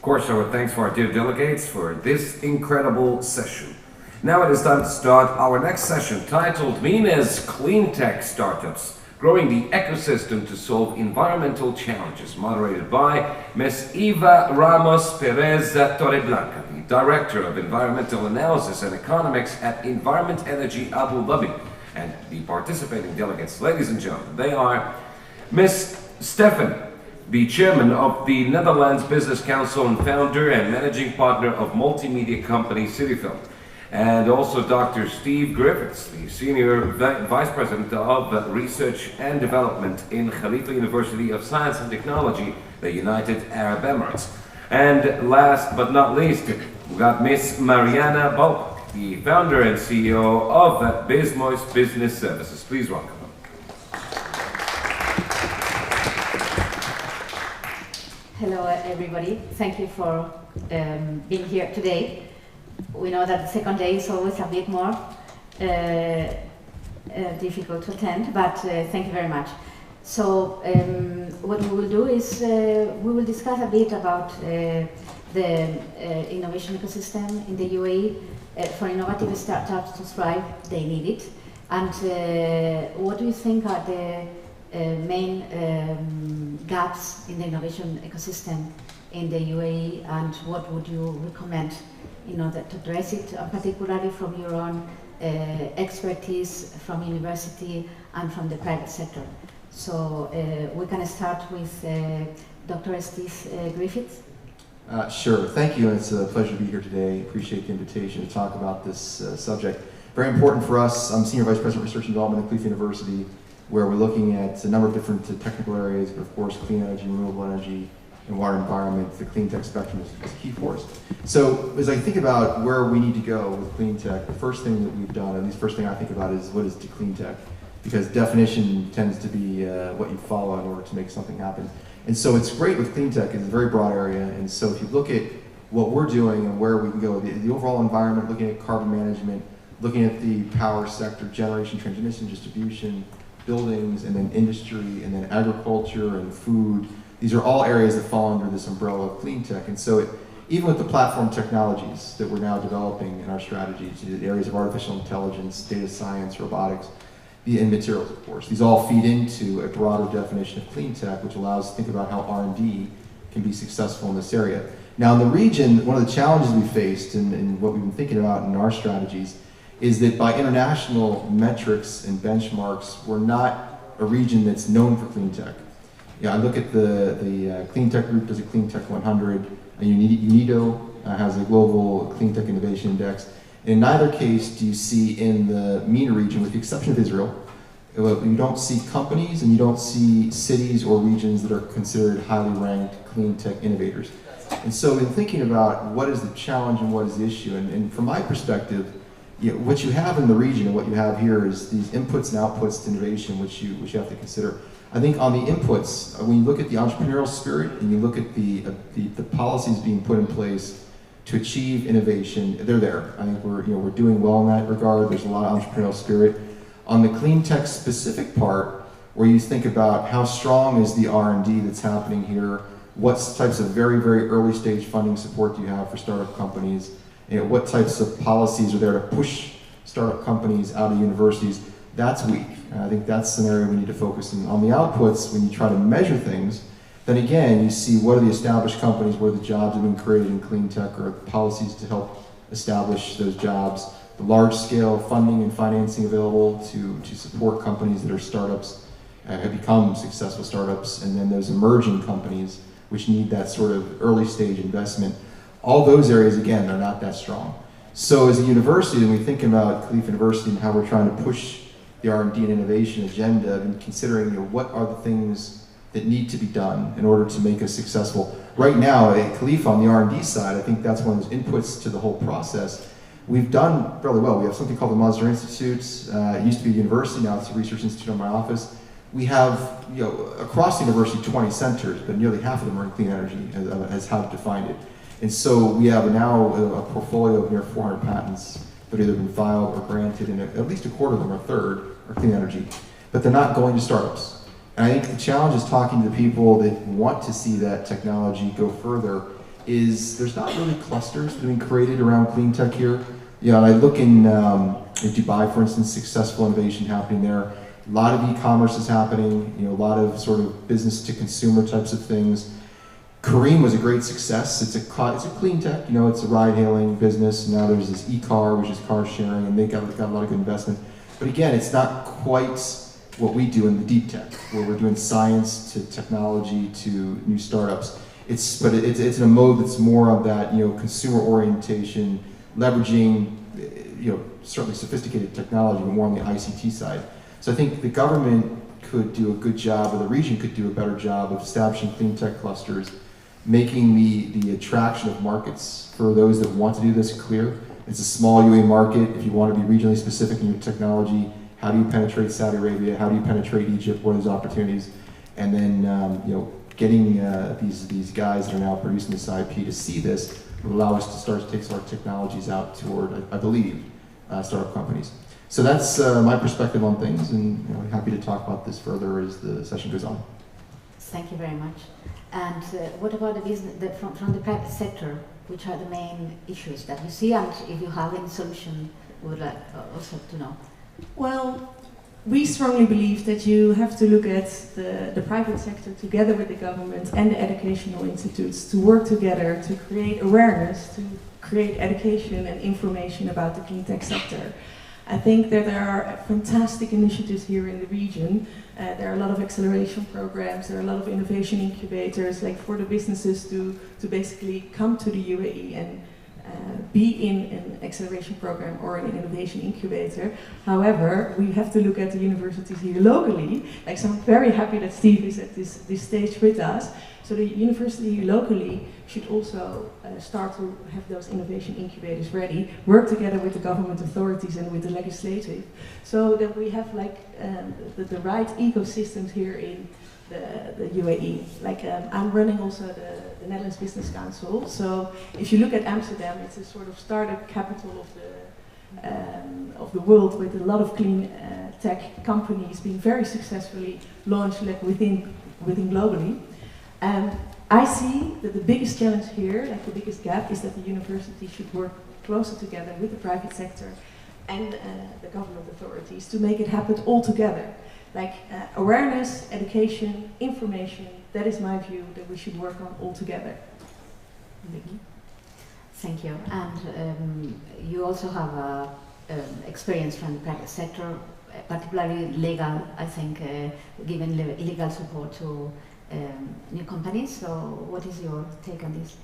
course, our thanks for our dear delegates for this incredible session. Now it is time to start our next session, titled MENA's Cleantech Startups, Growing the Ecosystem to Solve Environmental Challenges, moderated by Ms. Eva Ramos Perez Torreblanca, the Director of Environmental Analysis and Economics at Environment Energy Abu Dhabi. And the participating delegates, ladies and gentlemen, they are Ms. Stefanie, the Chairman of the Netherlands Business Council and founder and managing partner of multimedia company CityFilm. And also Dr. Steve Griffiths, the Senior Vice President of Research and Development in Khalifa University of Science and Technology, the United Arab Emirates. And last but not least, we've got Ms. Marianna Bulbuc, the founder and CEO of Bizzmosis Business Services. Please welcome. Hello everybody, thank you for being here today. We know that the second day is always a bit more difficult to attend, but thank you very much. So what we will do is we will discuss a bit about the innovation ecosystem in the UAE. For innovative startups to thrive, they need it. And what do you think are the main gaps in the innovation ecosystem in the UAE, and what would you recommend in order to address it, particularly from your own expertise from university and from the private sector? So we can start with Dr. Estes Griffith. Sure, thank you, and it's a pleasure to be here today. Appreciate the invitation to talk about this subject. Very important for us. I'm Senior Vice President of Research and Development at Khalifa University, where we're looking at a number of different technical areas, but of course clean energy, renewable energy, and water environment. The clean tech spectrum is key for us. So as I think about where we need to go with clean tech, the first thing that we've done, at least first thing I think about, is what is the clean tech? Because definition tends to be what you follow in order to make something happen. And so it's great with clean tech, it's a very broad area, and so if you look at what we're doing and where we can go, the overall environment, looking at carbon management, looking at the power sector, generation, transmission, distribution, buildings, and then industry, and then agriculture and food. These are all areas that fall under this umbrella of clean tech. And so even with the platform technologies that we're now developing in our strategies, the areas of artificial intelligence, data science, robotics, and materials, of course, these all feed into a broader definition of clean tech, which allows us to think about how R&D can be successful in this area. Now in the region, one of the challenges we faced and what we've been thinking about in our strategies is that by international metrics and benchmarks, we're not a region that's known for clean tech. Yeah, I look at the Clean Tech Group does a Clean Tech 100, UNIDO has a global Clean Tech Innovation Index. In neither case do you see in the MENA region, with the exception of Israel, you don't see companies and you don't see cities or regions that are considered highly ranked clean tech innovators. And so in thinking about what is the challenge and what is the issue, and from my perspective, what you have in the region and what you have here is these inputs and outputs to innovation, which you have to consider. I think on the inputs, when you look at the entrepreneurial spirit and you look at the policies being put in place to achieve innovation, they're there. I think we're doing well in that regard. There's a lot of entrepreneurial spirit. On the clean tech specific part, where you think about how strong is the R&D that's happening here, what types of very, very early stage funding support do you have for startup companies, what types of policies are there to push startup companies out of universities, that's weak. And I think that's an area we need to focus on. On the outputs, when you try to measure things, then again, you see what are the established companies, where the jobs have been created in clean tech, or policies to help establish those jobs, the large scale funding and financing available to support companies that are startups, have become successful startups, and then those emerging companies which need that sort of early stage investment. All those areas, again, are not that strong. So as a university, when we think about Khalifa University and how we're trying to push the R&D and innovation agenda, and considering what are the things that need to be done in order to make us successful. Right now, at Khalifa on the R&D side, I think that's one of those inputs to the whole process. We've done fairly well. We have something called the Mazda Institute. It used to be a university, now it's a research institute in my office. We have, across the university, 20 centers, but nearly half of them are in clean energy, as how to define it. And so we have now a portfolio of near 400 patents that have either been filed or granted, and at least a quarter of them, or a third, are clean energy. But they're not going to startups. And I think the challenge is talking to the people that want to see that technology go further is there's not really clusters being created around clean tech here. You know, I look in Dubai, for instance, successful innovation happening there. A lot of e-commerce is happening, you know, a lot of sort of business to consumer types of things. Kareem was a great success. It's a clean tech, you know, it's a ride-hailing business. Now there's this e-car, which is car sharing, and they got a lot of good investment. But again, it's not quite what we do in the deep tech, where we're doing science to technology to new startups. It's in a mode that's more of that, you know, consumer orientation, leveraging, you know, certainly sophisticated technology, but more on the ICT side. So I think the government could do a good job, or the region could do a better job of establishing clean tech clusters, making the attraction of markets for those that want to do this clear. It's a small UAE market. If you want to be regionally specific in your technology, how do you penetrate Saudi Arabia? How do you penetrate Egypt? What are those opportunities? And then, you know, getting these guys that are now producing this IP to see this would allow us to start to take our technologies out toward, I believe, startup companies. So that's my perspective on things, and you know, I'm happy to talk about this further as the session goes on. Thank you very much. And what about the business from the private sector? Which are the main issues that you see, and if you have any solution, we would like also to know. Well, we strongly believe that you have to look at the private sector together with the government and the educational institutes to work together to create awareness, to create education and information about the clean tech sector. I think that there are fantastic initiatives here in the region. There are a lot of acceleration programs, there are a lot of innovation incubators, like for the businesses to basically come to the UAE and be in an acceleration program or an innovation incubator. However, we have to look at the universities here locally. Like, so I'm very happy that Steve is at this stage with us. So the university here locally should also start to have those innovation incubators ready, work together with the government authorities and with the legislative, so that we have like the right ecosystems here in the UAE. Like I'm running also the Netherlands Business Council. So if you look at Amsterdam, it's a sort of startup capital of the world, with a lot of clean tech companies being very successfully launched, like within globally. I see that the biggest challenge here, like the biggest gap, is that the university should work closer together with the private sector and the government authorities to make it happen all together. Like awareness, education, information, that is my view that we should work on all together. Thank you. And you also have experience from the private sector, particularly legal, I think, giving legal support to new companies. So what is your take on this?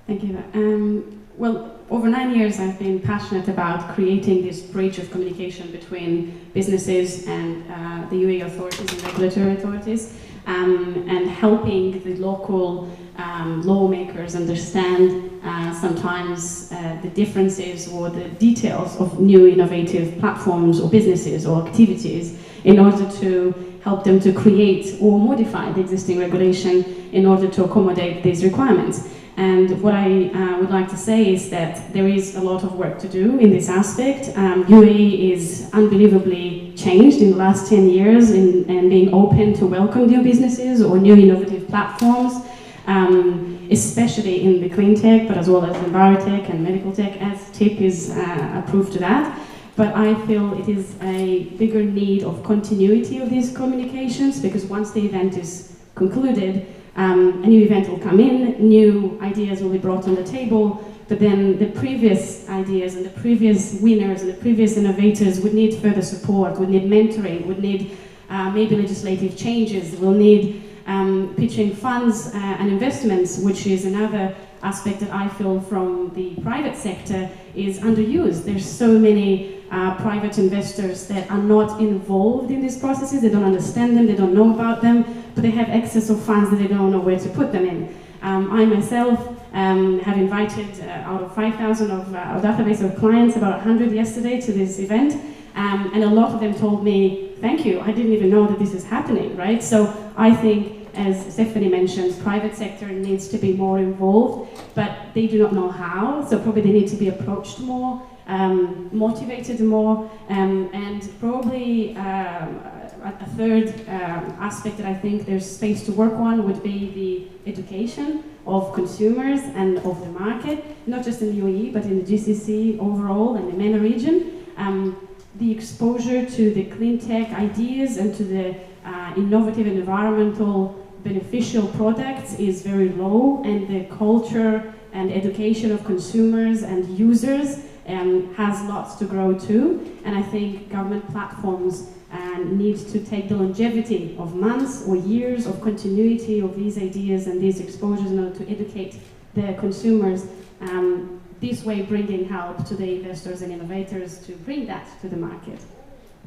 Thank you. Well, over 9 years I've been passionate about creating this bridge of communication between businesses and the UAE authorities and regulatory authorities, and helping the local lawmakers understand sometimes the differences or the details of new innovative platforms or businesses or activities, in order to help them to create or modify the existing regulation in order to accommodate these requirements. And what I would like to say is that there is a lot of work to do in this aspect. UAE is unbelievably changed in the last 10 years in being open to welcome new businesses or new innovative platforms, especially in the clean tech, but as well as in biotech and medical tech, as TIP is a proof to that. But I feel it is a bigger need of continuity of these communications, because once the event is concluded, a new event will come in, new ideas will be brought on the table, but then the previous ideas and the previous winners and the previous innovators would need further support, would need mentoring, would need maybe legislative changes, will need pitching funds and investments, which is another aspect that I feel from the private sector is underused. There's so many private investors that are not involved in these processes, they don't understand them, they don't know about them, but they have excess of funds that they don't know where to put them in. I myself have invited out of 5,000 of our database of clients, about 100 yesterday to this event, and a lot of them told me, thank you, I didn't even know that this is happening, right? So I think, as Stefanie mentioned, private sector needs to be more involved, but they do not know how, so probably they need to be approached more, motivated more, and probably a third aspect that I think there's space to work on would be the education of consumers and of the market, not just in the UAE, but in the GCC overall and the MENA region. The exposure to the clean tech ideas and to the innovative and environmental beneficial products is very low, and the culture and education of consumers and users has lots to grow too. And I think government platforms need to take the longevity of months or years of continuity of these ideas and these exposures in order to educate the consumers. This way bringing help to the investors and innovators to bring that to the market.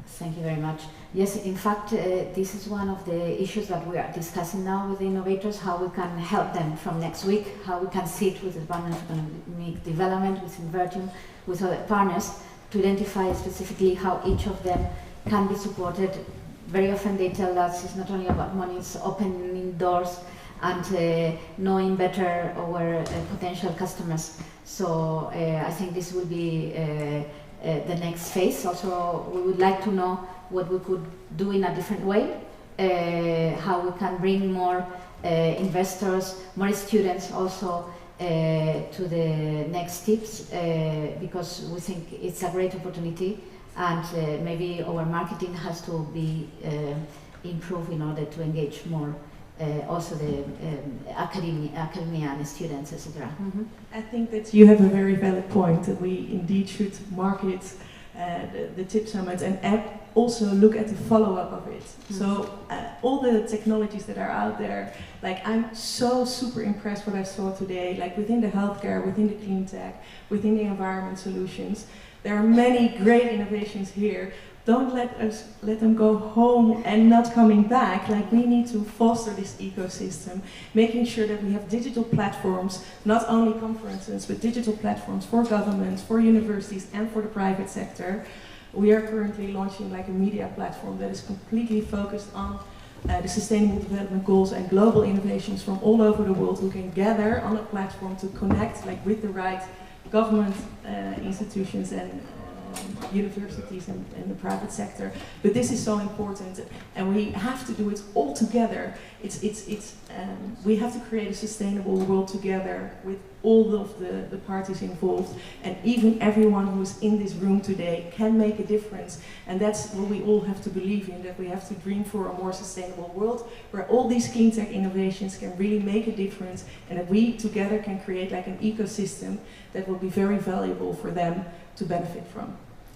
Thank you very much. Yes, in fact, this is one of the issues that we are discussing now with the innovators, how we can help them from next week, how we can sit with the Department of Economic Development, with Invertium, with other partners, to identify specifically how each of them can be supported. Very often they tell us it's not only about money, it's opening doors and knowing better our potential customers. So I think this will be the next phase. Also, we would like to know what we could do in a different way, how we can bring more investors, more students also to the next steps, because we think it's a great opportunity, and maybe our marketing has to be improved in order to engage more also the academia and students, etc. Mm-hmm. I think that you have a very valid point, that we indeed should market the TIP Summit and also look at the follow-up of it. Mm-hmm. So all the technologies that are out there, like I'm so super impressed what I saw today, like within the healthcare, within the clean tech, within the environment solutions. There are many great innovations here. Don't let them go home and not coming back. Like, we need to foster this ecosystem, making sure that we have digital platforms, not only conferences, but digital platforms for governments, for universities, and for the private sector. We are currently launching like a media platform that is completely focused on the Sustainable Development Goals and global innovations from all over the world, who can gather on a platform to connect like with the right government institutions and universities and the private sector. But this is so important, and we have to do it all together. We have to create a sustainable world together with all of the parties involved, and even everyone who's in this room today can make a difference. And that's what we all have to believe in, that we have to dream for a more sustainable world where all these clean tech innovations can really make a difference, and that we together can create like an ecosystem that will be very valuable for them to benefit from.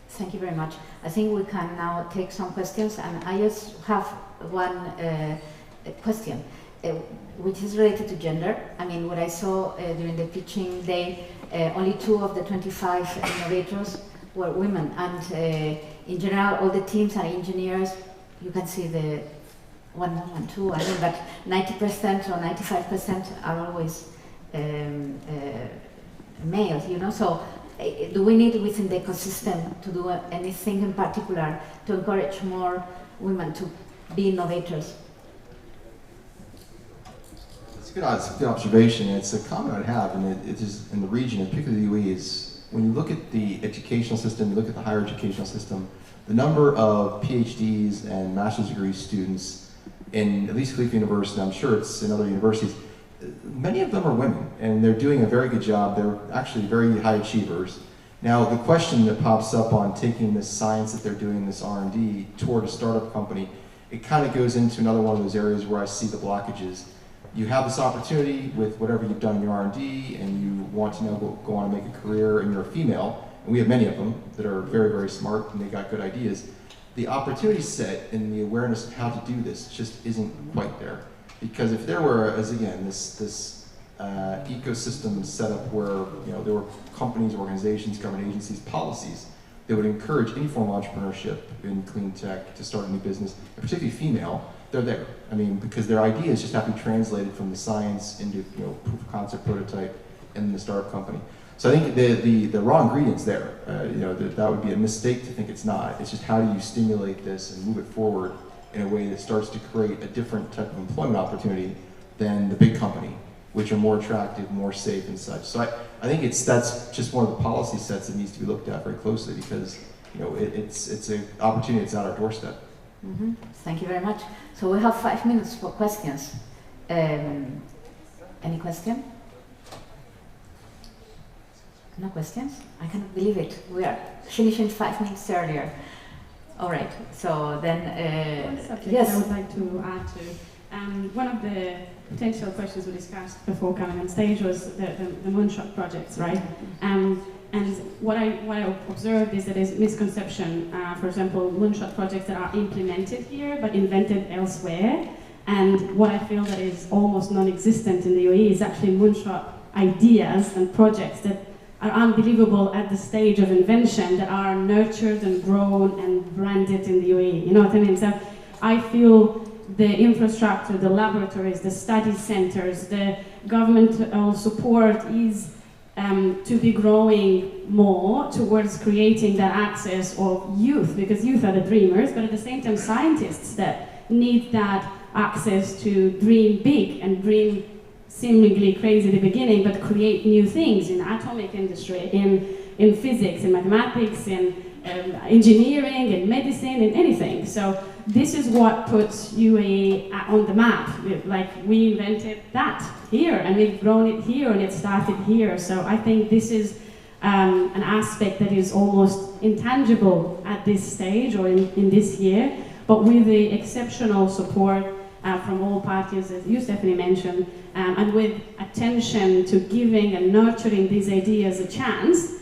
Thank you very much. I think we can now take some questions, and I just have one question, which is related to gender. I mean, what I saw during the pitching day, only 2 of the 25 innovators were women, and in general, all the teams are engineers. You can see the 1 woman, 2, I mean, but 90% or 95% are always males, you know, so do we need within the ecosystem to do anything in particular to encourage more women to be innovators? It's a good observation. It's a comment I have, and it is in the region, and particularly the UAE, is when you look at the educational system, you look at the higher educational system, the number of PhDs and master's degree students in at least Khalifa University, I'm sure it's in other universities, many of them are women, and they're doing a very good job. They're actually very high achievers. Now, the question that pops up on taking this science that they're doing, this R&D, toward a startup company, it kind of goes into another one of those areas where I see the blockages. You have this opportunity with whatever you've done in your R&D, and you want to now go on and make a career, and you're a female, and we have many of them that are very, very smart, and they got good ideas. The opportunity set and the awareness of how to do this just isn't quite there. Because if there were, as again, this ecosystem set up where there were companies, organizations, government agencies, policies that would encourage any form of entrepreneurship in clean tech to start a new business, and particularly female, they're there. I mean, because their ideas just have to be translated from the science into proof of concept, prototype, and the startup company. So I think the raw ingredients there. That would be a mistake to think it's not. It's just how do you stimulate this and move it forward in a way that starts to create a different type of employment opportunity than the big company, which are more attractive, more safe and such. So I think that's just one of the policy sets that needs to be looked at very closely, because it's an opportunity that's at our doorstep. Thank you very much. So we have 5 minutes for questions. Any question? No questions? I cannot believe it. We are finishing 5 minutes earlier. All right. So then, One subject yes. I would like to add to. One of the potential questions we discussed before coming on stage was the Moonshot Projects, right? And what I observed is that there's misconception. For example, Moonshot projects that are implemented here but invented elsewhere. And what I feel that is almost non-existent in the UAE is actually Moonshot ideas and projects that are unbelievable at the stage of invention, that are nurtured and grown and branded in the UAE. You know what I mean? So I feel the infrastructure, the laboratories, the study centers, the governmental support is to be growing more towards creating that access of youth, because youth are the dreamers, but at the same time scientists that need that access to dream big and dream seemingly crazy at the beginning, but create new things in atomic industry, in physics, in mathematics, in engineering, in medicine, in anything. So this is what puts UAE on the map. Like, we invented that here, and we've grown it here, and it started here. So I think this is an aspect that is almost intangible at this stage or in this year, but with the exceptional support from all parties, as you, Stefanie, mentioned, and with attention to giving and nurturing these ideas a chance,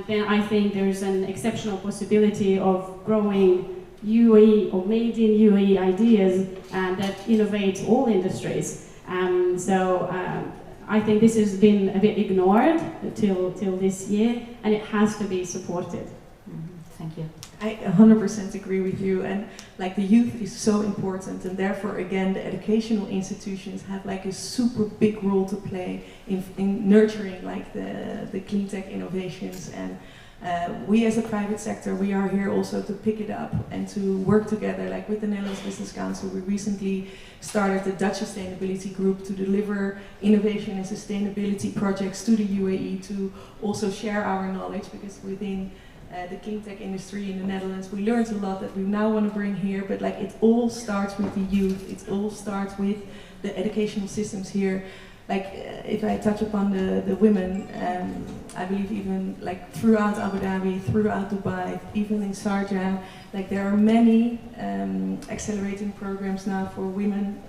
then I think there's an exceptional possibility of growing UAE or made in UAE ideas that innovate all industries. I think this has been a bit ignored till this year, and it has to be supported. Thank you. I 100% agree with you, and like the youth is so important, and therefore again the educational institutions have like a super big role to play in nurturing like the clean tech innovations, and we as a private sector, we are here also to pick it up and to work together. Like with the Netherlands Business Council, we recently started the Dutch Sustainability Group to deliver innovation and sustainability projects to the UAE, to also share our knowledge, because within the clean tech industry in the Netherlands, we learned a lot that we now want to bring here, but like it all starts with the youth, it all starts with the educational systems here. Like if I touch upon the women, I believe even like throughout Abu Dhabi, throughout Dubai, even in Sharjah, like there are many accelerating programs now for women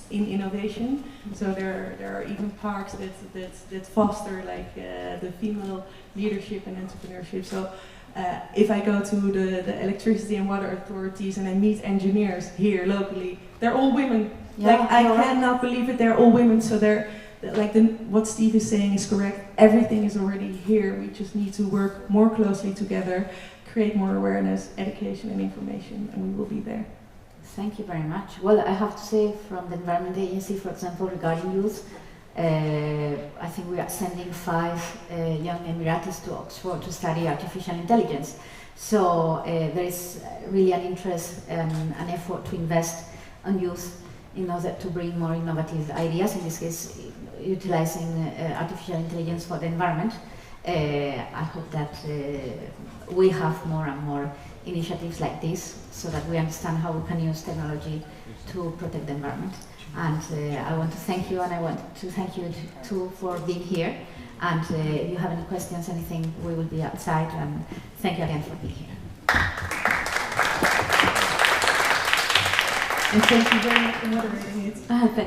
in innovation. So there are even parks that foster like the female leadership and entrepreneurship. So if I go to the electricity and water authorities and I meet engineers here locally, they're all women. Yeah, like I cannot believe it, they're all women. So they're like what Steve is saying is correct. Everything is already here. We just need to work more closely together, create more awareness, education and information, and we will be there. Thank you very much. Well, I have to say from the Environment Agency, for example, regarding youth, I think we are sending 5 young Emiratis to Oxford to study artificial intelligence. So there is really an interest and an effort to invest on youth in order to bring more innovative ideas, in this case utilizing artificial intelligence for the environment. I hope that we have more and more initiatives like this, so that we understand how we can use technology to protect the environment. And I want to thank you, and I want to thank you too for being here. And if you have any questions, anything, we will be outside. And thank you again for being here. And thank you very much for moderating it. Thank you.